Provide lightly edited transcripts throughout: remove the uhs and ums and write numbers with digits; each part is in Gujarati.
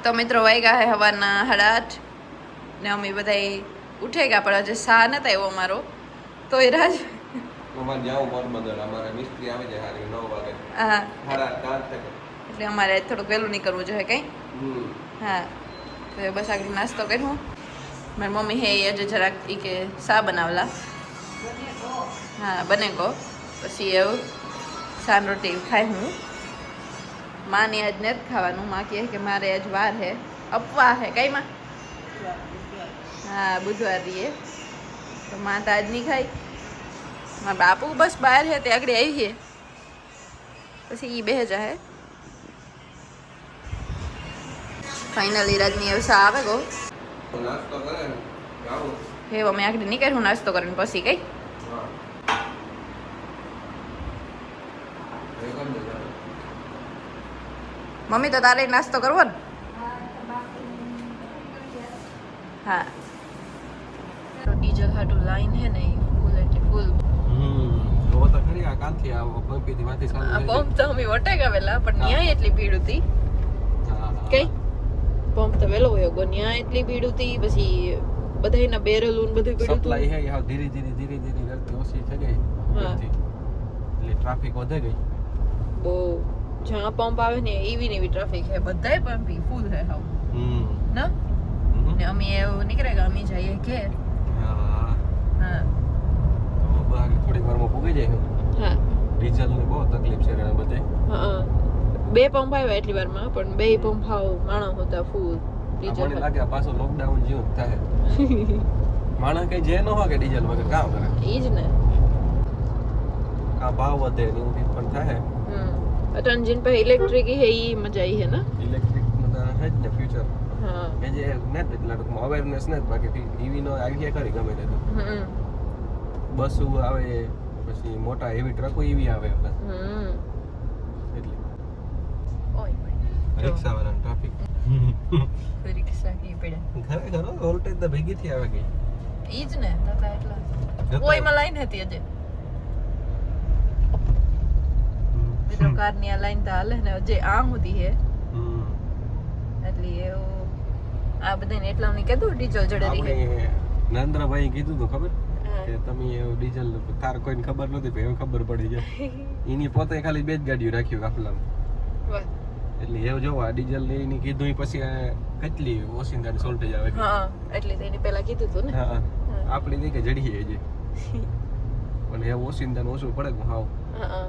તો મિત્રો વાગ્યા હે સવારના 8:30 ને અમે બધા ઉઠે ગયા પણ હજી સા નતા એવો અમારો તો એ રાજ અમારે જાવું પોરબંદર અમારે મિસ્ત્રી આવે છે હારી 9 વાગે હા 8:30 એટલે અમારે થોડુંક વહેલું નીકળવું જોઈએ કઈ હા તો બસ આગળ નાસ્તો કર્યું મારી મમ્મી હે આજે જરાક ઈ કે સા બનાવલા હા બને ગો પછી એવું સાન રોટી ખાઈ હું માને આજ નથી ખાવાનું માં કહે કે મારે આજ વાર હે અપવા હે કઈ માં હા બુધવાર રીએ તો માં તો આજ નહીં ખાઈ મારા બાપુ બસ બહાર હે તે આગળ આવી છે પછી ઈ બે જાહે ફાઇનલી રાજની વ્યવસાય આવે ગો નાસ્તો કરે ને જાવું હે અમે આગળ નીકળ્યું નાસ્તો કરીને પછી કઈ મમ્મી તો તારે નાસ્તો કરવો ને હા તો ડીઝલ હાટુ લાઈન હે ને ફૂલ એટલે ફૂલ તો તો ખરી આ કાંથી આવો પંપીથી માંથી આ ચાલુ પંપ તો અમે વટે ગયેલા પણ ન્યાય એટલી ભીડ હતી કઈ પંપ તો વેલો હોય ગો ન્યાય એટલી ભીડ હતી પછી બધાયના બેરલું બધું પીડ્યું સપ્લાય હે યાર ધીરે ધીરે કરતી ઓછી થઈ ગઈ એટલે ટ્રાફિક વધે ગઈ બહુ જ્યાં પંપ આવે ને એવી ને એવી ટ્રાફિક હે બધાય પંપ ફૂલ હે હાવ ના ને અમે એવું નીકળે ગયા અમે જઈએ ઘેર હા હા તો બહાર થોડી વારમાં પૂગી જાય હા ડીઝલ ની બહુ તકલીફ છે ઘણા બધે હા બે પંપ આવ્યા એટલી વારમાં પણ બે પંપ હાવ માણસ હતા ફૂલ ડીઝલ મને લાગે પાછો લોકડાઉન જેવું થાય માણસ કઈ જે ન હોય કે ડીઝલ વગર કામ કરે ઈ જ ને કા ભાવ વધે ને એવું કંઈક પણ થાય અટન જીન पे इलेक्ट्रिक ही है ये मजा ही है ना ઇલેક્ટ્રિક માં હે જ ને ફ્યુચર हाँ કે જે નેટ એટલા ટૂંકમાં અવેરનેસ ને બાકી ઈવી નો આઈડિયા કરી ગમે તે તો બસો આવે પછી મોટા હેવી ટ્રકો ઈવી આવે એટલે રિક્ષા વાળા ટ્રાફિક રિક્ષા કી પડે ખરેખર વોલ્ટેજ તો ભેગી થી આવે ગઈ ઈ જ ને દાદા એટલા કોઈ માં લાઈન હતી અજે મિત્રો કાર ની આ લાઈન તો હાલે ને જે આમ હતી હે એટલે એવું આ બધાને એટલા ની કીધું ડીઝલ જડેરી હે આપણે નરેન્દ્રભાઈ કીધું તો ખબર કે તમે ડીઝલ તાર કોઈને ખબર નહોતી પણ હવે ખબર પડી જાય એની પોતે ખાલી બે જ ગાડીઓ રાખ્યું કાફલામાં વાહ એટલે એવું જો આ ડીઝલ એની કીધું પછી કેટલી ઓસિંદાની સોલ્ટેજ આવે છે હા એટલે તેની પહેલા કીધું તું ને હા આપણી દે કે જડીએ છે પણ એ ઓસિંદાનું ઓછું પડે કે હાવ હા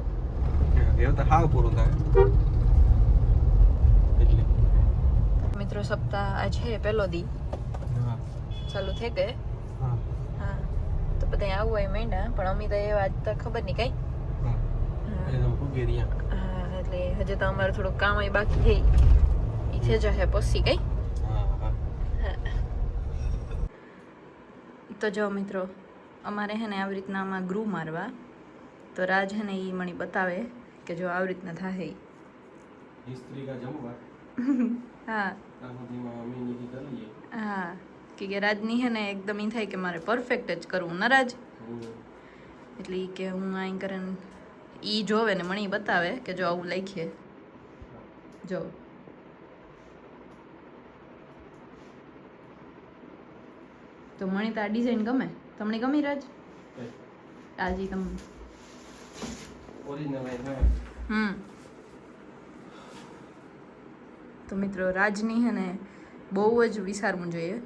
એવું તો હાવ પૂરું થાય એટલે મિત્રો સપ્તાહ આ છે પહેલો દી ચાલુ થઈ ગયે હા તો બધા આવું હોય માંડ્યા પણ અમે તો એ વાત તો ખબર નહીં કઈ હા એટલે હજુ તો અમારે થોડુંક કામ એ બાકી થઈ ઈ થઈ જશે પછી કઈ તો જો મિત્રો અમારે હે ને આવી રીતના આમાં ગ્રુ મારવા તો રાજ હે ને ઈ મને બતાવે કે જો આવી રીતના થાય ઇસ્ત્રી કા જમવા હા હા કે રાજની હે ને એકદમ ઈ થાય કે મારે પરફેક્ટ જ કરવું ના રાજ એટલે ઈ કે હું આઈ કરીને ઈ જોવે ને મને બતાવે કે જો આવું લખીએ જો તો મને તો આ ડિઝાઇન ગમે તમને ગમી રાજ આજી તમને તો મિત્રો રાજની હે ને બહુ જ વિચારવું જોઈએ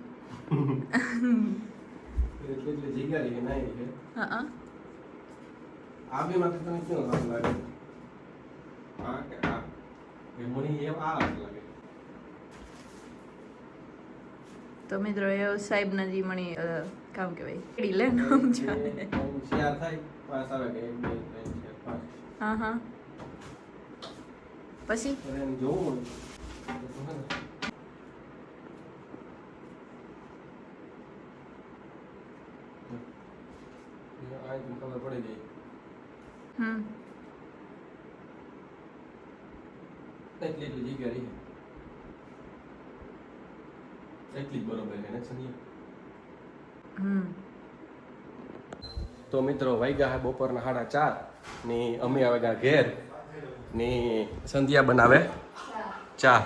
હા આ બે માંથી તને કેવું સારું લાગે આ કે આ એ મને એ આ લાગે તો મિત્રો એ સાહેબ ના જી મને કામ કહેવાય એડી લે નામ જાણે શેર થાય પાસ આવે કે 1 2 3 4 5 હા હા પછી એને જોવું આ તો ખબર પડી ગઈ એટલી જગ્યા રહી એટલી બરોબર કનેક્શન તો મિત્રો વાગ્યા હે બપોરના 4:30 ની અમે આવે ગયા ઘેર ની સંધ્યા બનાવે ચા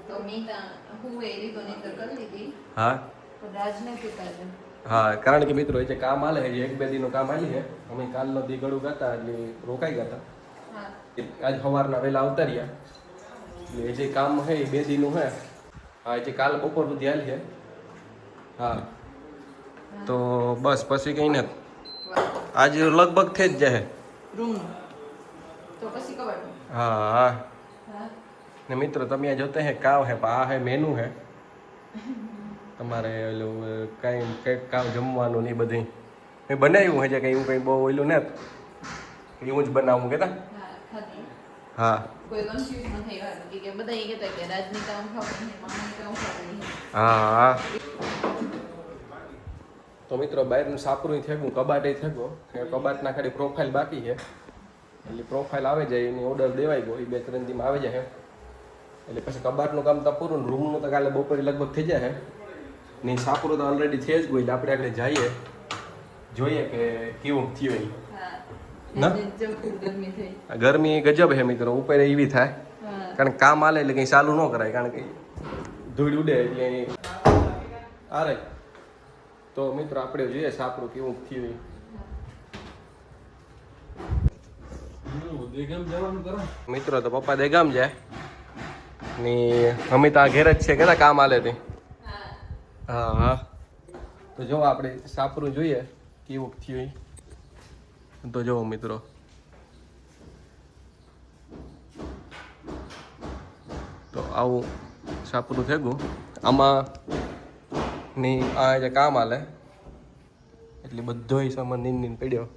તો મીતા હું એ રીતો નહીં તો કરી લીધી હા પણ રાજને પીતા છે હા કારણ કે મિત્રો એ જે કામ આલે છે એક બે દીનું કામ આલી છે અમે કાલનો દી ગળું ગાતા એટલે રોકાઈ ગયા હતા હા આજ સવારના વહેલા આવતા રહ્યા એટલે એ જે કામ છે એ બે દીનું છે હા એ જે કાલ બપોર સુધી આલી છે હા તો બસ પછી કંઈ નથી આજે લગભગ થઈ જ જાય રૂમનું તો પછી કબાટ હા હા હા ને મિત્રો તમે આ જોતે હે કાવ હે આ હે મેનુ હે તમારે ઓલું કાંઈ કંઈક કામ જમવાનું ને એ બધી મેં બનાવ્યું હે જે કંઈ એવું કંઈ બહુ ઓલું ને એવું જ બનાવું કહેતા હા ખાધી હા કોઈ કન્ફ્યુઝ ન થઈ વાળું કે બધા એ કહેતા કે રાજની કામ ખાવાનું મામાની કામ ખાવાનું હા હા તો મિત્રો બહારનું સાપરું થેગું કબાટે થેગો એ કબાટના ખાલી પ્રોફાઇલ બાકી છે એટલે પ્રોફાઇલ આવે જાય એની ઓર્ડર દેવાઈ ગયો એ 2-3 દીમાં આવી જાય એટલે પછી કબાટનું કામ તો પૂરું રૂમનું તો કાલે બપોરે લગભગ થઈ જાય ને સાપરું તો ઓલરેડી થઈ જ ગયું એટલે આપણે આગળ જઈએ જોઈએ કે કેવું થયું ના ગરમી થઈ ગરમી ગજબ હે મિત્રો ઉપર એવી થાય કારણ કે કામ આલે એટલે કંઈ ચાલુ ન કરાય કારણ કે ધૂળ ઉડે એટલે આ રે તો મિત્રો આપણે જોઈએ સાપરું કેવું થયું મિત્રો તો પપ્પા દેગામ જાય ને અમે તો આ ઘેર જ છે કેતા કામ આલે તે હા હા તો જો આપણે સાપરું જોઈએ કેવું થયું તો જો મિત્રો તો આવું સાપરું થેગું આમાં ની આ જે કામ આલે એટલે બધો સામાન નીન પડ્યો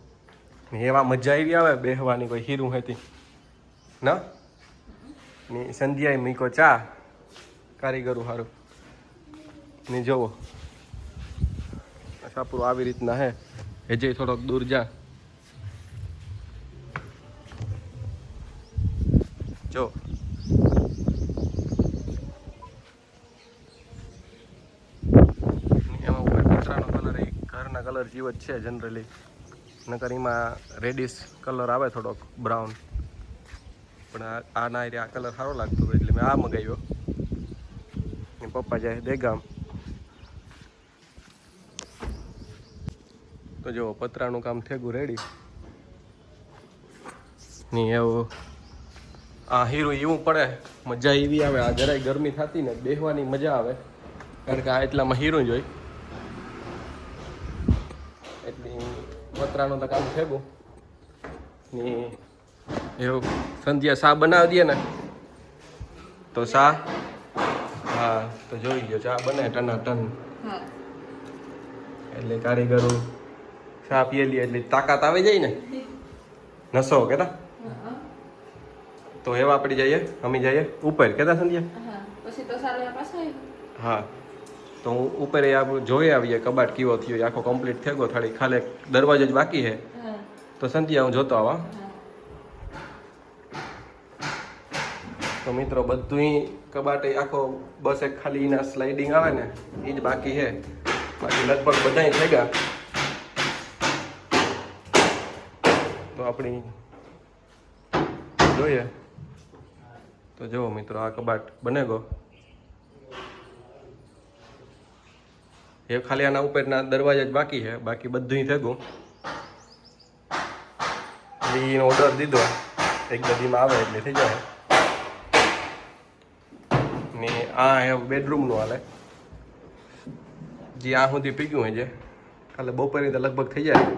ને એવા મજા આવી આવે બેહવાની કોઈ હીરું હતી ના ને સંધ્યાએ મીકો ચા કારીગરું સારું ને જોવો સાપરું આવી રીતના હે હજે થોડોક દૂર જા જો એમાં ઉપર કચરાનો કલર એ ઘરના કલર જેવો જ છે જનરલી નકર એમાં રેડિશ કલર આવે થોડોક બ્રાઉન પણ આ ના આ કલર સારો લાગતો હતો એટલે મેં આ મગાવ્યો ને પપ્પા જાય દેગામ તો જો પતરાનું કામ થેગું રેડી ને એવું આ હીરું એવું પડે મજા એવી આવે આ જરાય ગરમી થતી ને બેહવાની મજા આવે કારણ કે આ એટલામાં હીરું જ હોય એટલી પતરાનું તો કામ થેગું ને એવું સંધ્યા સા બનાવી દઈએ ને તો સા હા તો જોઈ ગયો ચા બને ટના ટન એટલે કારીગરો ચા પીએલી એટલે તાકાત આવી જાય ને નસો કેતા તો એવા આપણે જઈએ અમે જઈએ ઉપર કેતા સંધ્યા પછી તો સાલે પાછા હા તો હું ઉપર જોઈ આવીએ કબાટ કેવો થયો આખો કમ્પ્લીટ થઈ ગયો થાળી ખાલી દરવાજો જ બાકી છે તો સંધ્યા હું જોતો આવા તો મિત્રો બધું કબાટ આખો બસ એક ખાલી એના સ્લાઇડિંગ આવે ને એ જ બાકી છે બાકી લગભગ બધા થઈ ગયા તો આપણી જોઈએ તો જુઓ મિત્રો આ કબાટ બને ગયો એ ખાલી આના ઉપરના દરવાજા જ બાકી છે બાકી બધું થઈ ગયું એનો ઓર્ડર દીધો એક બધીમાં આવે એટલે થઈ જાય ને આ બેડરૂમનું હાલે જે આ સુધી પીગ્યું હોય છે કાલે બપોરની તો લગભગ થઈ જાય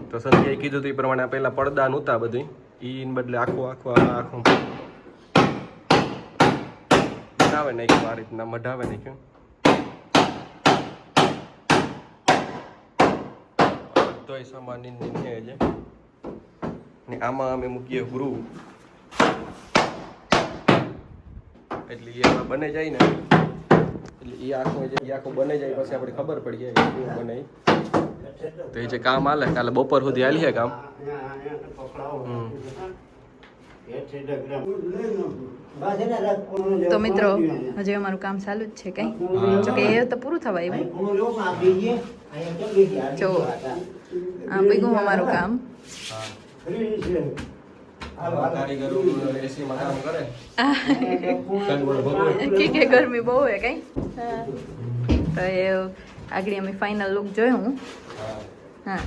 તો સંધ્યાએ કીધું હતું એ પ્રમાણે પહેલાં પડદા નહોતા બધી એને બદલે આખું બનાવે નાખ્યું આ રીતના મઢાવે નાખ્યું બધો સામાન છે ને આમાં અમે મૂકીએ ગૃહ એટલે એ આમાં બને જાય ને એટલે એ આખો બને જાય પછી આપણે ખબર પડી જાય કેવું બને તો એ જે કામ હાલે કાલે બપોર સુધી હાલી છે કામ તો મિત્રો હજી અમારું કામ ચાલુ જ છે કઈ જોકે એ તો પૂરું થવા આવ્યું જો આ ભેગું અમારું કામ કારીગરો એસીમાં કામ કરે સગવડ ભગવડ કે ગરમી બહુ હે કઈ હા તો એ આગળ અમે ફાઇનલ લુક જોયું હા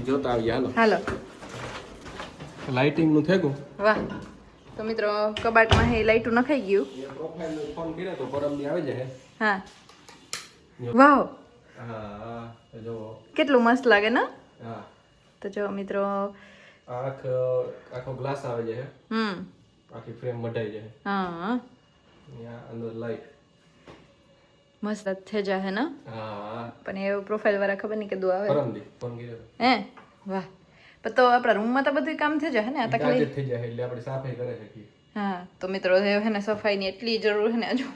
જોતા આવીએ હાલો હાલો લાઇટિંગ નું થેગું વાહ તો મિત્રો કબાટમાં હે લાઈટું નખાઈ ગયું એ પ્રોફાઇલ ફોન કર્યો તો પરમદી આવી જાય હા વાવ હા જો કેટલું મસ્ત લાગે ને હા તો જો મિત્રો આખો ગ્લાસ આવે છે આખી ફ્રેમ મઢાઈ જાય હા ત્યાં અંદર લાઈટ મસ્ત છે જા હે ને હા પણ એ પ્રોફાઇલ વાળા ખબર નહીં કદું આવે પરમદી ફોન કર્યો હે વાહ પણ તો આપણા રૂમમાં તો બધું કામ થઈ જાય ને આ તો ખાલી થઈ જાય એટલે આપણે સાફાઈ કરે શકીએ હા તો મિત્રો હે ને સફાઈની એટલી જરૂર છે ને હજુ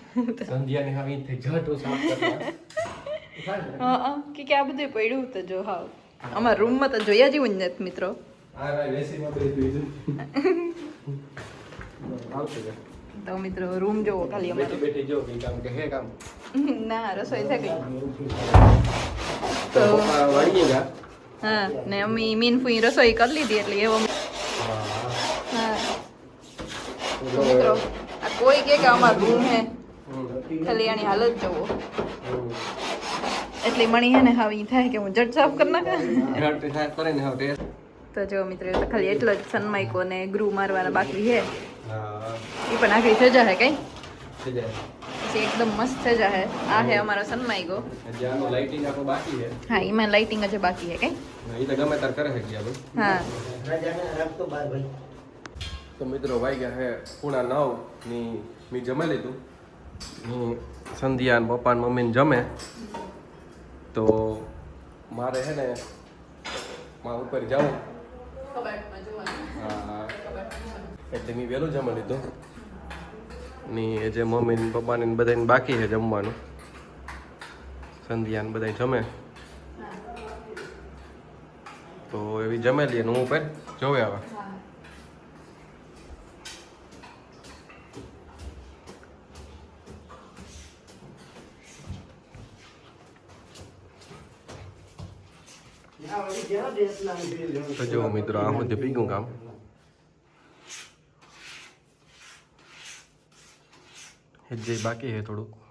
સંધ્યાની હવે થઈ જટો સાફ કરવા હા કે આ બધું પડ્યું તો જો હા અમારા રૂમમાં તો જોયા જેવું જ નથી મિત્રો આ ભાઈ વેસીમાં તો બીજું આવશે કે તો મિત્રો રૂમ જોવો ખાલી અમારો બેઠી બેઠી જો કે કામ કે હે કામ ના રસોઈ થઈ ગઈ તો પપ્પા વાળી ગયા હા ને અમ્મી મીન ફૂઈ રસોઈ કરી લીધી એટલે એવો હા તો મિત્રો આ કોઈ કે અમારો રૂમ હે ખાલી આની હાલત જોવો એટલી મણી હે ને હવે થાય કે હું જટ સાફ કરી નાખા ઘાટી સાફ કરીને હવે તો જો મિત્રો તો ખાલી એટલો જ સનમાઈકો ને ગ્રુ મારવાના બાકી છે હા એ પણ આખરી થઈ જાય કઈ થઈ જાય પછી એકદમ મસ્ત થઈ જાય આ હે અમારો સનમાઈકો હજી આનું લાઇટિંગ આખું બાકી છે હા એમાં લાઇટિંગ જ બાકી છે કઈ એ તો ગમે તાર કરે છે આપણે હા તો મિત્રો વાગ્યા હે 9:30 ની મેં જમી લીધું ની સંધ્યા ને પપ્પા ને મમ્મી ને જમે તો મારે હે ને માં ઉપર જાઉં હા એટલે મેં વહેલું જમી લીધું ની જે મમ્મી ને પપ્પા ને બધાને બાકી છે જમવાનું સંધ્યા ને બધા જમે તો એવી જમેલી ને હું ઉપર જોવે આવે તો જો મિત્રો આ બધું પીગું કામ જે બાકી છે થોડુંક